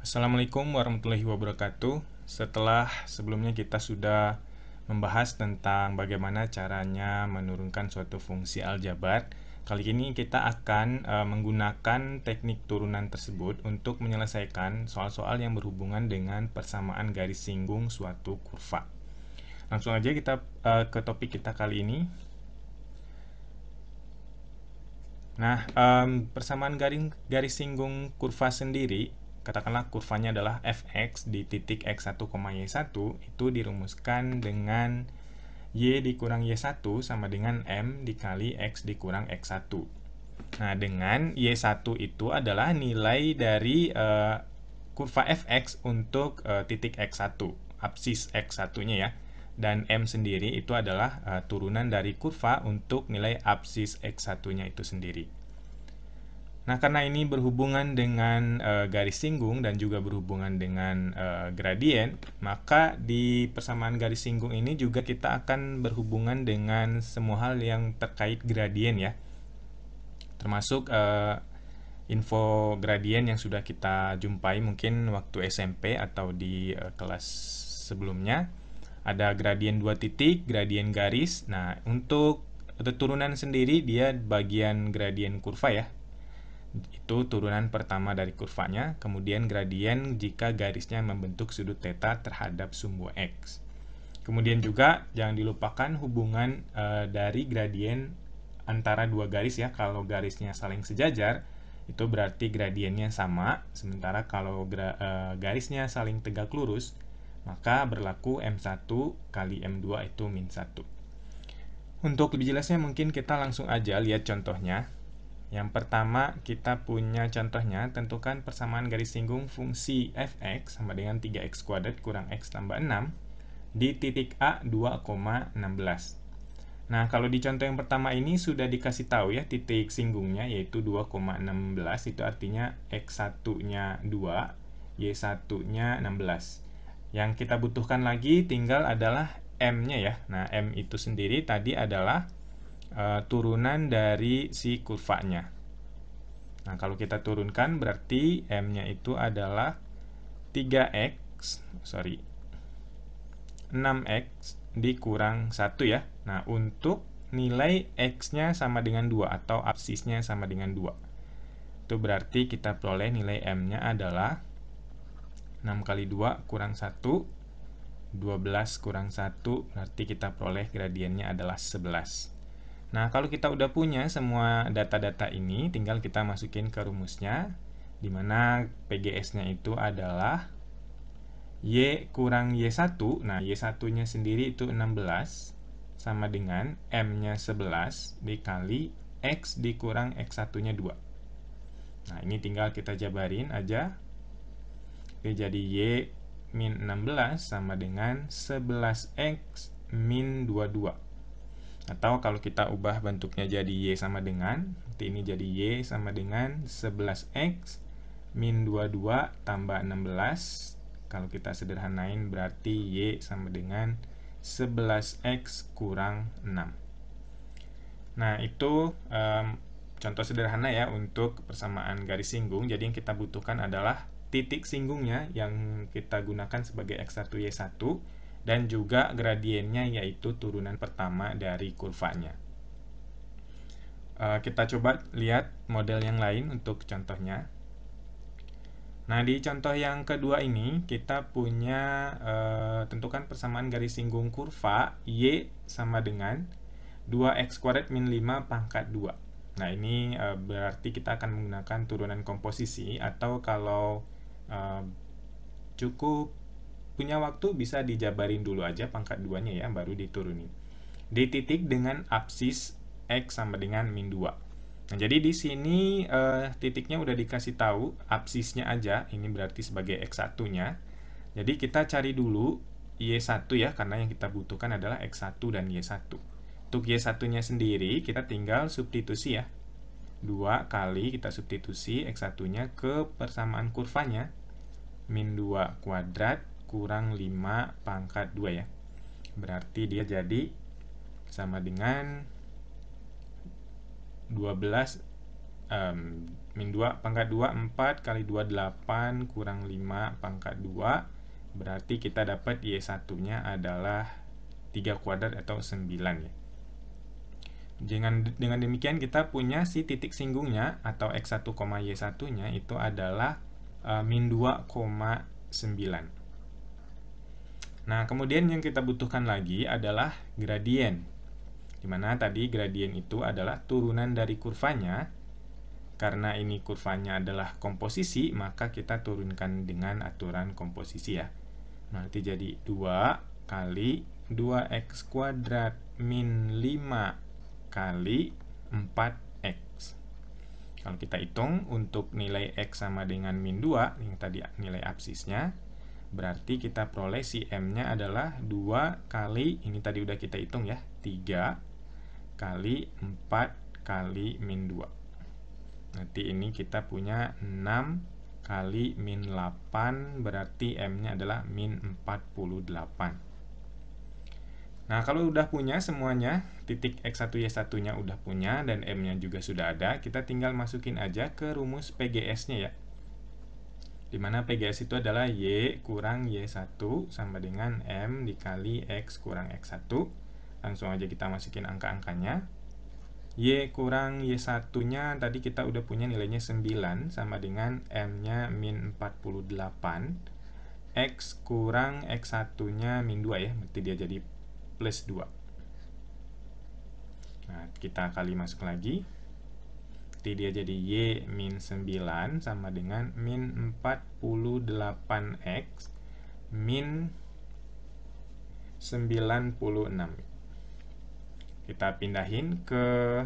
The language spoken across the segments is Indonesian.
Assalamualaikum warahmatullahi wabarakatuh. Setelah sebelumnya kita sudah membahas tentang bagaimana caranya menurunkan suatu fungsi aljabar, kali ini kita akan menggunakan teknik turunan tersebut untuk menyelesaikan soal-soal yang berhubungan dengan persamaan garis singgung suatu kurva. Langsung aja kita ke topik kita kali ini. Nah, persamaan garis singgung kurva sendiri, katakanlah kurvanya adalah fx di titik x1, y1, itu dirumuskan dengan y dikurang y1 sama dengan m dikali x dikurang x1. Nah, dengan y1 itu adalah nilai dari kurva fx untuk titik x1, absis x1-nya ya. Dan M sendiri itu adalah turunan dari kurva untuk nilai absis X1-nya itu sendiri. Nah, karena ini berhubungan dengan garis singgung dan juga berhubungan dengan gradien, maka di persamaan garis singgung ini juga kita akan berhubungan dengan semua hal yang terkait gradien ya. Termasuk info gradien yang sudah kita jumpai mungkin waktu SMP atau di kelas sebelumnya. Ada gradien 2 titik, gradien garis. Nah, untuk turunan sendiri dia bagian gradien kurva ya. Itu turunan pertama dari kurvanya, kemudian gradien jika garisnya membentuk sudut theta terhadap sumbu X. Kemudian juga jangan dilupakan hubungan dari gradien antara dua garis ya. Kalau garisnya saling sejajar, itu berarti gradiennya sama. Sementara kalau garisnya saling tegak lurus, maka berlaku M1 kali M2 itu min 1. Untuk lebih jelasnya mungkin kita langsung aja lihat contohnya. Yang pertama kita punya contohnya, tentukan persamaan garis singgung fungsi fx sama dengan 3x kuadrat kurang x tambah 6 di titik A 2,16. Nah, kalau di contoh yang pertama ini sudah dikasih tahu ya titik singgungnya yaitu 2,16, itu artinya x1-nya 2, y1-nya 16. Yang kita butuhkan lagi tinggal adalah M-nya ya. Nah, M itu sendiri tadi adalah turunan dari si kurvanya. Nah, kalau kita turunkan berarti M-nya itu adalah 6x dikurang 1 ya. Nah, untuk nilai X-nya sama dengan 2 atau absisnya sama dengan 2. Itu berarti kita peroleh nilai M-nya adalah 6 kali 2 kurang 1, 12 kurang 1, berarti kita peroleh gradiennya adalah 11. Nah, kalau kita udah punya semua data-data ini, tinggal kita masukin ke rumusnya, di mana PGS-nya itu adalah Y kurang Y1. Nah, Y1-nya sendiri itu 16, sama dengan M-nya 11 dikali X dikurang X1-nya 2. Nah, ini tinggal kita jabarin aja. Oke, jadi Y min 16 sama dengan 11X min 22. Atau kalau kita ubah bentuknya jadi Y sama dengan, nanti ini jadi Y sama dengan 11X min 22 tambah 16. Kalau kita sederhanain berarti Y sama dengan 11X kurang 6. Nah, itu contoh sederhana ya untuk persamaan garis singgung. Jadi yang kita butuhkan adalah titik singgungnya yang kita gunakan sebagai X1, Y1, dan juga gradiennya yaitu turunan pertama dari kurvanya. Kita coba lihat model yang lain untuk contohnya. Nah, di contoh yang kedua ini kita punya tentukan persamaan garis singgung kurva Y sama dengan 2x kuadrat min 5 pangkat 2. Nah, ini berarti kita akan menggunakan turunan komposisi, atau kalau cukup punya waktu bisa dijabarin dulu aja pangkat 2-nya ya, baru diturunin. Di titik dengan absis X sama dengan min 2. Nah, jadi di sini titiknya udah dikasih tahu, absisnya aja, ini berarti sebagai X1-nya. Jadi kita cari dulu Y1 ya, karena yang kita butuhkan adalah X1 dan Y1. Untuk Y1-nya sendiri, kita tinggal substitusi ya. 2 kali kita substitusi X1-nya ke persamaan kurvanya. Min 2 kuadrat kurang 5 pangkat 2 ya. Berarti dia jadi sama dengan 12 min 2 pangkat 2, 4 kali 2, 8 kurang 5 pangkat 2. Berarti kita dapat Y1-nya adalah 3 kuadrat atau 9 ya. Dengan demikian kita punya si titik singgungnya atau X1, Y1-nya itu adalah min 2,9. Nah, kemudian yang kita butuhkan lagi adalah gradien. Dimana tadi gradien itu adalah turunan dari kurvanya. Karena ini kurvanya adalah komposisi, maka kita turunkan dengan aturan komposisi ya. Nanti jadi 2 kali 2x kuadrat min 5 kali 4x. Kalau kita hitung untuk nilai x sama dengan min 2, yang tadi nilai absisnya, berarti kita peroleh si m-nya adalah 2 kali, ini tadi udah kita hitung ya, 3 kali 4 kali min 2. Nanti ini kita punya 6 kali min 8, berarti M-nya adalah min 48. Nah, kalau udah punya semuanya, titik X1, Y1-nya udah punya, dan M-nya juga sudah ada, kita tinggal masukin aja ke rumus PGS-nya ya. Dimana PGS itu adalah Y kurang Y1 sama dengan M dikali X kurang X1. Langsung aja kita masukin angka-angkanya. Y kurang Y1-nya tadi kita udah punya nilainya 9 sama dengan M-nya min 48. X kurang X1-nya min 2 ya, berarti dia jadi plus 2. Nah, kita kali masuk lagi. Berarti dia jadi Y min 9 sama dengan min 48X min 96. Kita pindahin ke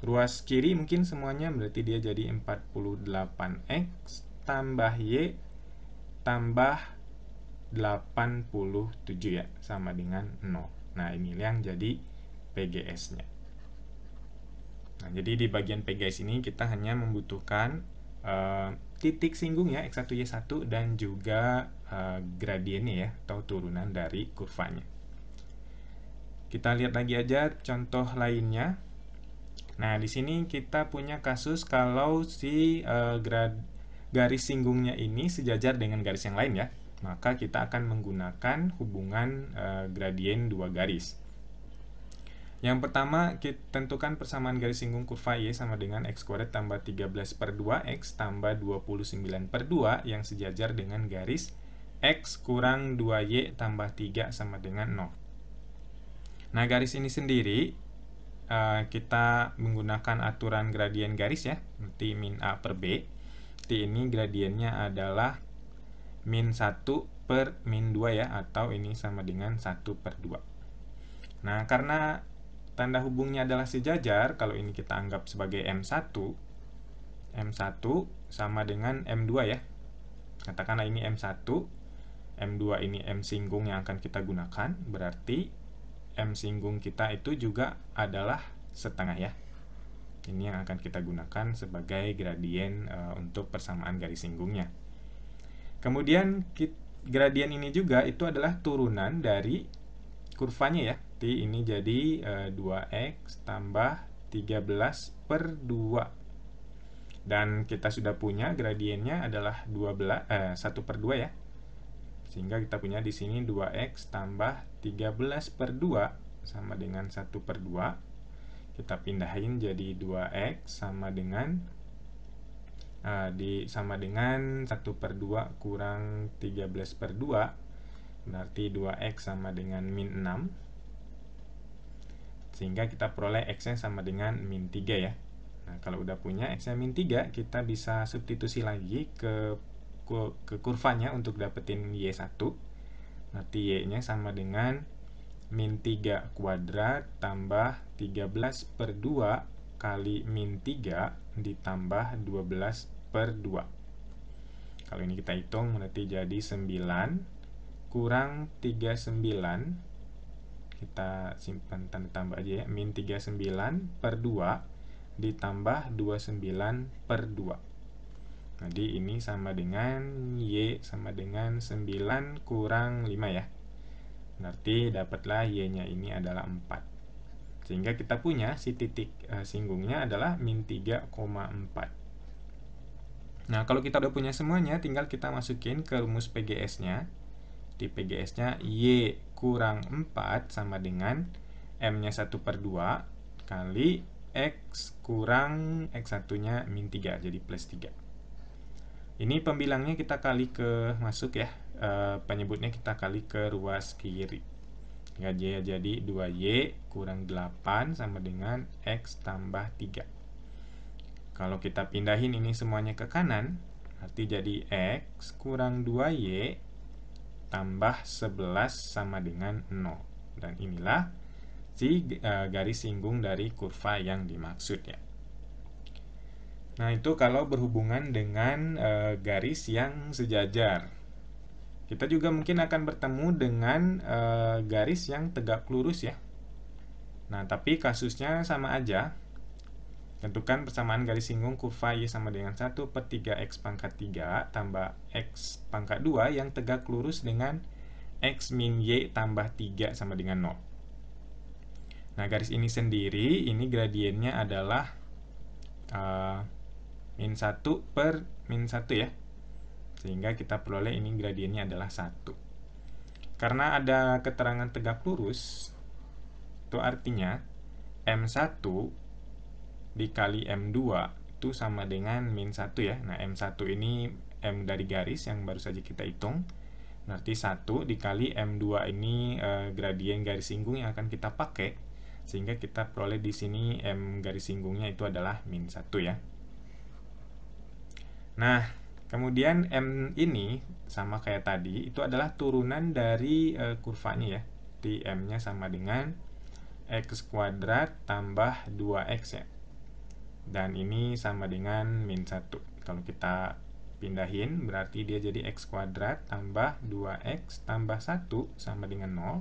ruas kiri mungkin semuanya, berarti dia jadi 48x tambah Y tambah 87 ya, sama dengan 0. Nah, ini yang jadi PGS-nya. Nah, jadi di bagian PGS ini kita hanya membutuhkan titik singgung ya, X1, Y1, dan juga gradiennya ya, atau turunan dari kurvanya. Kita lihat lagi aja contoh lainnya. Nah, di sini kita punya kasus kalau si garis singgungnya ini sejajar dengan garis yang lain ya. Maka kita akan menggunakan hubungan gradien dua garis. Yang pertama, kita tentukan persamaan garis singgung kurva Y sama dengan X kuadrat tambah 13/2X tambah 29/2 yang sejajar dengan garis X kurang 2Y tambah 3 sama dengan 0. Nah, garis ini sendiri kita menggunakan aturan gradien garis ya, berarti min A per B. Berarti ini gradiennya adalah min 1 per min 2 ya, atau ini sama dengan 1/2. Nah, karena tanda hubungnya adalah sejajar, kalau ini kita anggap sebagai M1 sama dengan M2 ya. Katakanlah ini M1, M2 ini M singgung yang akan kita gunakan, berarti M singgung kita itu juga adalah setengah ya. Ini yang akan kita gunakan sebagai gradien untuk persamaan garis singgungnya. Kemudian gradien ini juga itu adalah turunan dari kurvanya ya. Jadi ini jadi 2x tambah 13/2. Dan kita sudah punya gradiennya adalah 1/2 ya. Sehingga kita punya di sini 2x tambah 13/2 sama dengan 1/2. Kita pindahin jadi 2x sama dengan sama dengan 1/2 kurang 13/2. Berarti 2x sama dengan min 6. Sehingga kita peroleh x-nya sama dengan min 3 ya. Nah, kalau udah punya x-nya min 3, kita bisa substitusi lagi ke kurvanya untuk dapetin Y1. Nanti Y-nya sama dengan min 3 kuadrat tambah 13/2 kali min 3 ditambah 12/2. Kalau ini kita hitung berarti jadi 9 kurang 39. Kita simpan tanda tambah aja ya, min 39/2 ditambah 29/2. Jadi ini sama dengan Y sama dengan 9 kurang 5 ya. Berarti dapatlah Y-nya ini adalah 4. Sehingga kita punya si titik singgungnya adalah min 3,4. Nah, kalau kita udah punya semuanya, tinggal kita masukin ke rumus PGS-nya. Di PGS-nya Y kurang 4 sama dengan M-nya 1/2 kali X kurang X1-nya min 3, jadi plus 3. Ini pembilangnya kita kali ke masuk ya, penyebutnya kita kali ke ruas kiri. Jadi 2Y kurang 8 sama dengan X tambah 3. Kalau kita pindahin ini semuanya ke kanan, arti jadi X kurang 2Y tambah 11 sama dengan 0. Dan inilah si garis singgung dari kurva yang dimaksud ya. Nah, itu kalau berhubungan dengan garis yang sejajar. Kita juga mungkin akan bertemu dengan garis yang tegak lurus ya. Nah, tapi kasusnya sama aja. Tentukan persamaan garis singgung kurva Y sama dengan 1/3 X pangkat 3 tambah X pangkat 2 yang tegak lurus dengan X min Y tambah 3 sama dengan 0. Nah, garis ini sendiri, ini gradiennya adalah min 1 per min 1 ya. Sehingga kita peroleh ini gradiennya adalah 1. Karena ada keterangan tegak lurus, itu artinya M1 dikali M2 itu sama dengan min 1 ya. Nah, M1 ini M dari garis yang baru saja kita hitung. Berarti 1 dikali M2 ini gradien garis singgung yang akan kita pakai. Sehingga kita peroleh di sini M garis singgungnya itu adalah min 1 ya. Nah, kemudian M ini sama kayak tadi, itu adalah turunan dari kurvanya ya. Di M-nya sama dengan X kuadrat tambah 2X ya. Dan ini sama dengan min 1. Kalau kita pindahin, berarti dia jadi X kuadrat tambah 2X tambah 1 sama dengan 0.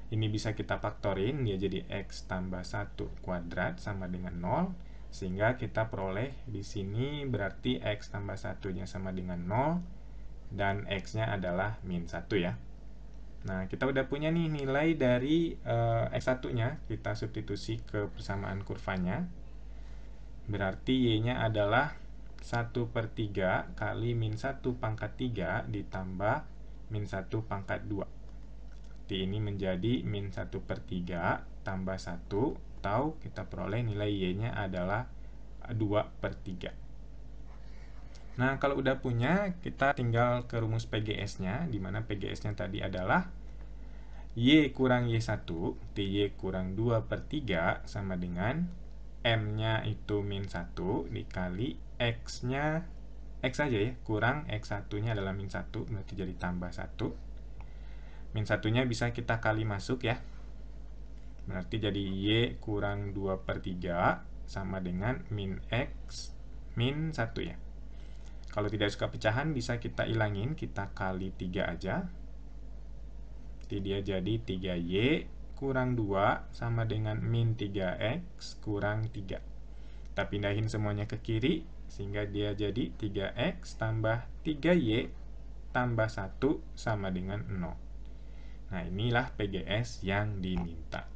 Ini bisa kita faktorin, dia jadi X tambah 1 kuadrat sama dengan 0. Sehingga kita peroleh di sini berarti X tambah 1-nya sama dengan 0. Dan X-nya adalah min 1 ya. Nah, kita udah punya nih nilai dari X1-nya. Kita substitusi ke persamaan kurvanya. Berarti Y-nya adalah 1/3 kali min 1 pangkat 3 ditambah min 1 pangkat 2. Jadi ini menjadi min 1/3 tambah 1, atau kita peroleh nilai Y-nya adalah 2/3. Nah, kalau udah punya, kita tinggal ke rumus PGS-nya, di mana PGS-nya tadi adalah Y kurang Y1, Y kurang 2/3 sama dengan M-nya itu min 1 dikali X-nya, X aja ya, kurang X1-nya adalah min 1, berarti jadi tambah 1. Min 1-nya bisa kita kali masuk ya. Berarti jadi Y kurang 2/3 sama dengan min X min 1 ya. Kalau tidak suka pecahan bisa kita ilangin, kita kali 3 aja. Jadi dia jadi 3Y kurang 2 sama dengan min 3X kurang 3. Kita pindahin semuanya ke kiri, sehingga dia jadi 3X tambah 3Y tambah 1 sama dengan 0. Nah, inilah PGS yang diminta.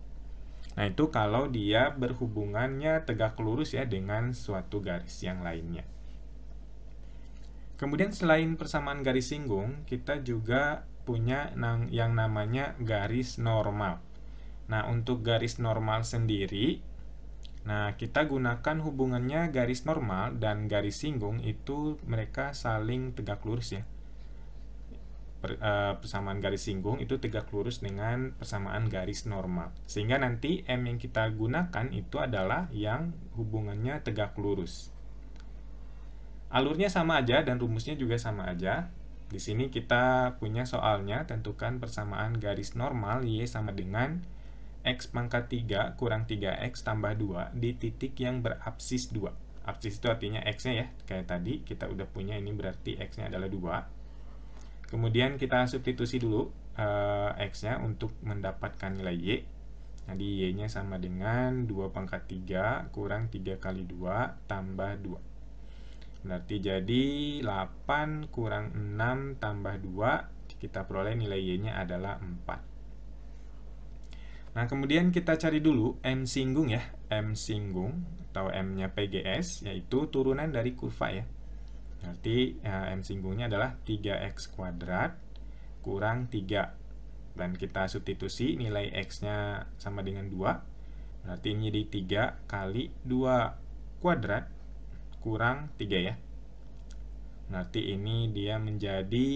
Nah, itu kalau dia berhubungannya tegak lurus ya dengan suatu garis yang lainnya. Kemudian selain persamaan garis singgung, kita juga punya yang namanya garis normal. Nah, untuk garis normal sendiri, nah kita gunakan hubungannya garis normal dan garis singgung itu mereka saling tegak lurus ya. Persamaan garis singgung itu tegak lurus dengan persamaan garis normal. Sehingga nanti M yang kita gunakan itu adalah yang hubungannya tegak lurus. Alurnya sama aja dan rumusnya juga sama aja. Di sini kita punya soalnya, tentukan persamaan garis normal Y sama dengan X pangkat 3 kurang 3X tambah 2 di titik yang berabsis 2. Absis itu artinya X-nya ya, kayak tadi kita udah punya, ini berarti X-nya adalah 2. Kemudian kita substitusi dulu X-nya untuk mendapatkan nilai Y. Jadi Y-nya sama dengan 2 pangkat 3 kurang 3 kali 2 tambah 2. Berarti jadi 8 kurang 6 tambah 2, kita peroleh nilai Y-nya adalah 4. Nah, kemudian kita cari dulu M singgung ya. M singgung atau M-nya PGS, yaitu turunan dari kurva ya. Berarti M singgungnya adalah 3x kuadrat kurang 3. Dan kita substitusi nilai x-nya sama dengan 2. Berarti ini jadi 3 kali 2 kuadrat kurang 3 ya. Berarti ini dia menjadi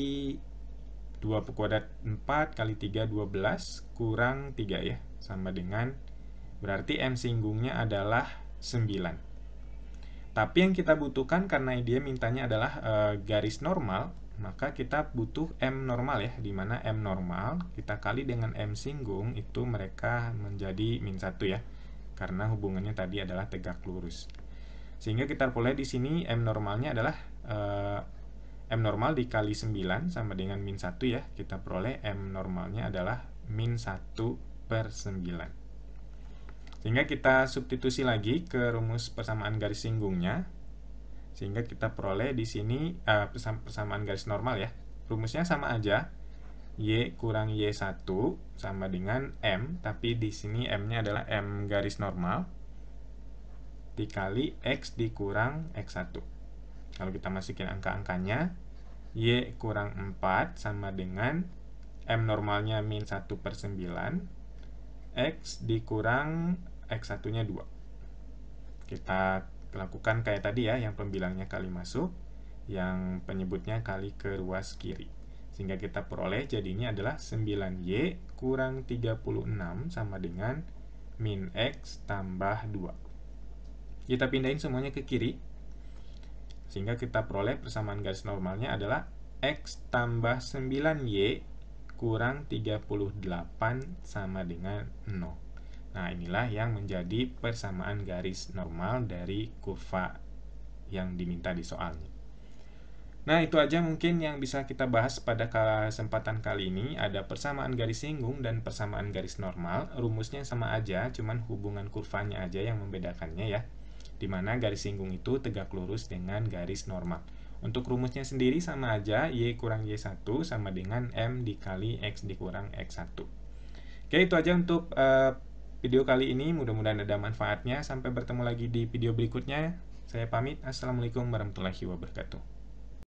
2 kuadrat 4 kali 3, 12 kurang 3 ya. Sama dengan, berarti M singgungnya adalah 9. Tapi yang kita butuhkan karena dia mintanya adalah garis normal, maka kita butuh M normal ya, dimana M normal kita kali dengan M singgung itu mereka menjadi min 1 ya, karena hubungannya tadi adalah tegak lurus. Sehingga kita peroleh di sini M normalnya adalah M normal dikali 9 sama dengan min 1 ya, kita peroleh M normalnya adalah min 1/9. Sehingga kita substitusi lagi ke rumus persamaan garis singgungnya. Sehingga kita peroleh di sini persamaan garis normal ya. Rumusnya sama aja. Y kurang Y1 sama dengan M, tapi di sini M-nya adalah M garis normal dikali X dikurang X1. Kalau kita masukin angka-angkanya, Y kurang 4 sama dengan M normalnya min 1/9, X dikurang X1-nya 2. Kita lakukan kayak tadi ya, yang pembilangnya kali masuk, yang penyebutnya kali ke ruas kiri. Sehingga kita peroleh jadinya adalah 9Y kurang 36 sama dengan min X tambah 2. Kita pindahin semuanya ke kiri. Sehingga kita peroleh persamaan garis normalnya adalah X tambah 9Y kurang 38 sama dengan 0. Nah, inilah yang menjadi persamaan garis normal dari kurva yang diminta di soalnya. Nah, itu aja mungkin yang bisa kita bahas pada kesempatan kali ini. Ada persamaan garis singgung dan persamaan garis normal. Rumusnya sama aja, cuman hubungan kurvanya aja yang membedakannya ya. Dimana garis singgung itu tegak lurus dengan garis normal. Untuk rumusnya sendiri sama aja, Y kurang Y1 sama dengan M dikali X dikurang X1. Oke, itu aja untuk video kali ini. Mudah-mudahan ada manfaatnya. Sampai bertemu lagi di video berikutnya. Saya pamit. Assalamualaikum warahmatullahi wabarakatuh.